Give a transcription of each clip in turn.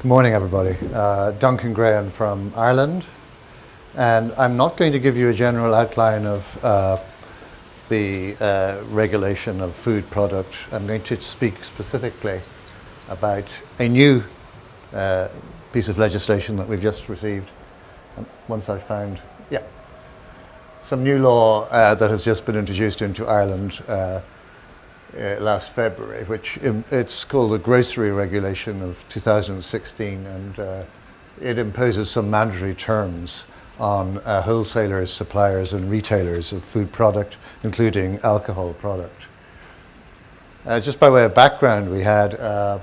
Good morning, everybody. Duncan Graham from Ireland, and I'm not going to give you a general outline of the regulation of food product. I'm going to speak specifically about a new piece of legislation that we've just received. And once I've found, some new law that has just been introduced into Ireland last February, which it's called the Grocery Regulation of 2016, and it imposes some mandatory terms on wholesalers, suppliers and retailers of food product, including alcohol product. Just by way of background, we had a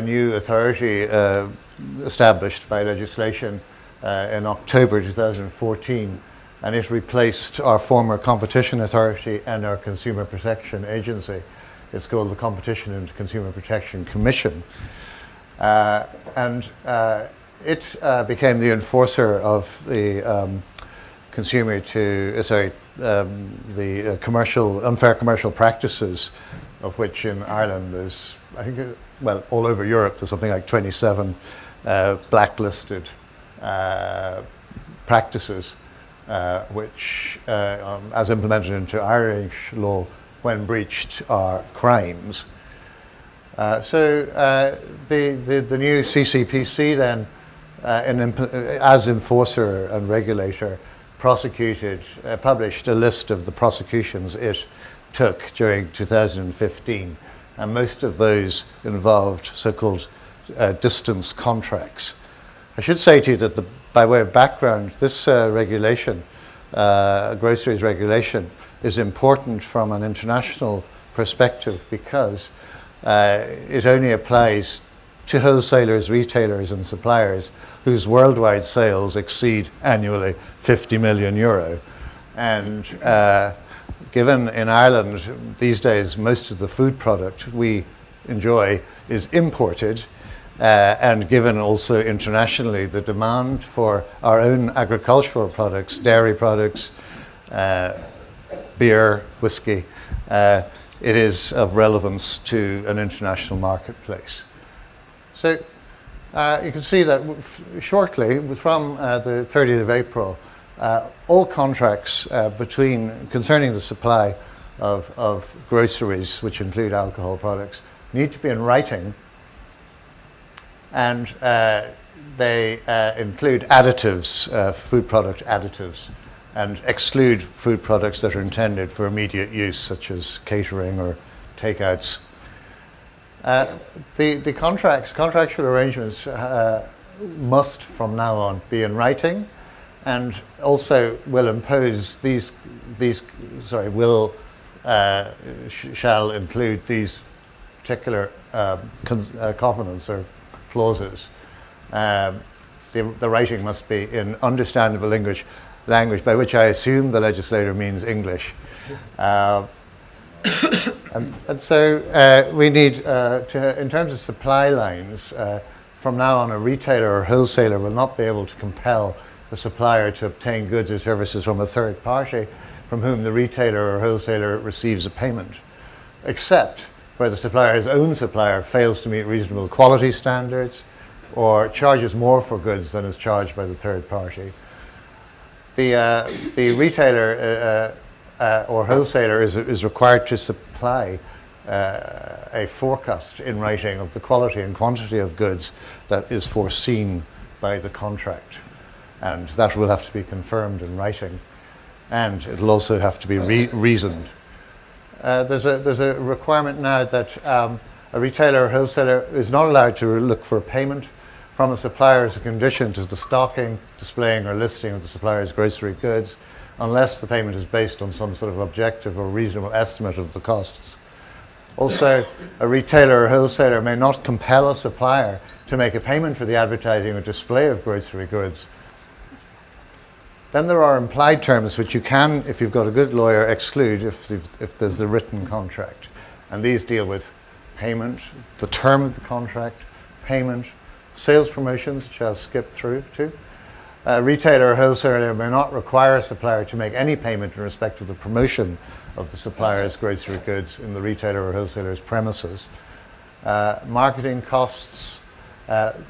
new authority established by legislation in October 2014, and it replaced our former competition authority and our consumer protection agency. It's called the Competition and Consumer Protection Commission. It became the enforcer of the unfair commercial practices, of which in Ireland there's, I think, all over Europe there's something like 27 blacklisted practices, which, as implemented into Irish law, when breached, are crimes. So the new CCPC then, as enforcer and regulator, published a list of the prosecutions it took during 2015, and most of those involved so-called distance contracts. I should say to you that by way of background, this regulation, groceries regulation, is important from an international perspective because it only applies to wholesalers, retailers and suppliers whose worldwide sales exceed annually 50 million euro. And given in Ireland these days most of the food product we enjoy is imported, and given also internationally the demand for our own agricultural products, dairy products, beer, whiskey, it is of relevance to an international marketplace. So you can see that shortly, from the 30th of April, all contracts concerning the supply of groceries, which include alcohol products, need to be in writing, and they include additives, food product additives, and exclude food products that are intended for immediate use, such as catering or takeouts. The contractual arrangements must from now on be in writing, and also will impose shall include these particular covenants or clauses. The writing must be in understandable language, by which I assume the legislator means English. And so we need, in terms of supply lines, from now on a retailer or wholesaler will not be able to compel the supplier to obtain goods or services from a third party from whom the retailer or wholesaler receives a payment, except where the supplier's own supplier fails to meet reasonable quality standards or charges more for goods than is charged by the third party. The retailer or wholesaler is required to supply a forecast in writing of the quality and quantity of goods that is foreseen by the contract, and that will have to be confirmed in writing, and it will also have to be reasoned. There's a requirement now that a retailer or wholesaler is not allowed to look for a payment from a supplier as a condition to the stocking, displaying or listing of the supplier's grocery goods, unless the payment is based on some sort of objective or reasonable estimate of the costs. Also, a retailer or wholesaler may not compel a supplier to make a payment for the advertising or display of grocery goods. Then there are implied terms which you can, if you've got a good lawyer, exclude if there's a written contract. And these deal with payment, the term of the contract, payment, sales promotions, which I'll skip through to. A retailer or wholesaler may not require a supplier to make any payment in respect of the promotion of the supplier's grocery goods in the retailer or wholesaler's premises. Marketing costs,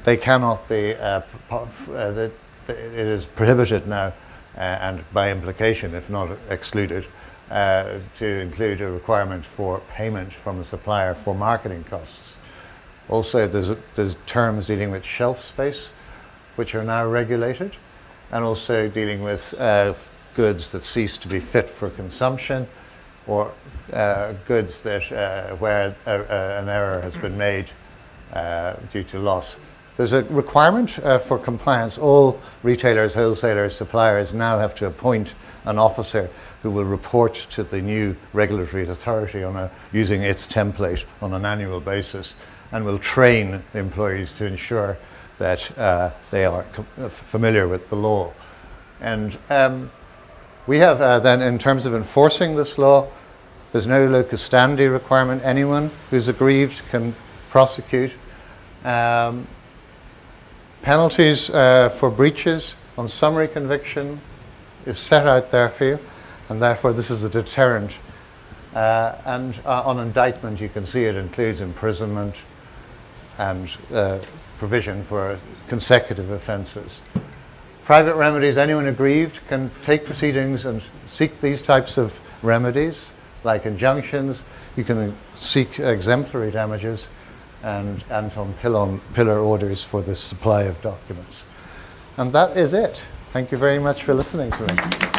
they cannot be, it is prohibited now, and by implication, if not excluded, to include a requirement for payment from the supplier for marketing costs. Also, there's terms dealing with shelf space, which are now regulated, and also dealing with goods that cease to be fit for consumption, or goods that where an error has been made due to loss. There's a requirement for compliance. All retailers, wholesalers, suppliers now have to appoint an officer who will report to the new regulatory authority using its template on an annual basis, and will train the employees to ensure that they are familiar with the law. And we have then, in terms of enforcing this law, there's no locus standi requirement. Anyone who's aggrieved can prosecute. Penalties for breaches on summary conviction is set out there for you, and therefore this is a deterrent. And on indictment, you can see it includes imprisonment and provision for consecutive offences. Private remedies, anyone aggrieved can take proceedings and seek these types of remedies, like injunctions. You can seek exemplary damages and on pillar orders for the supply of documents. And that is it. Thank you very much for listening to me.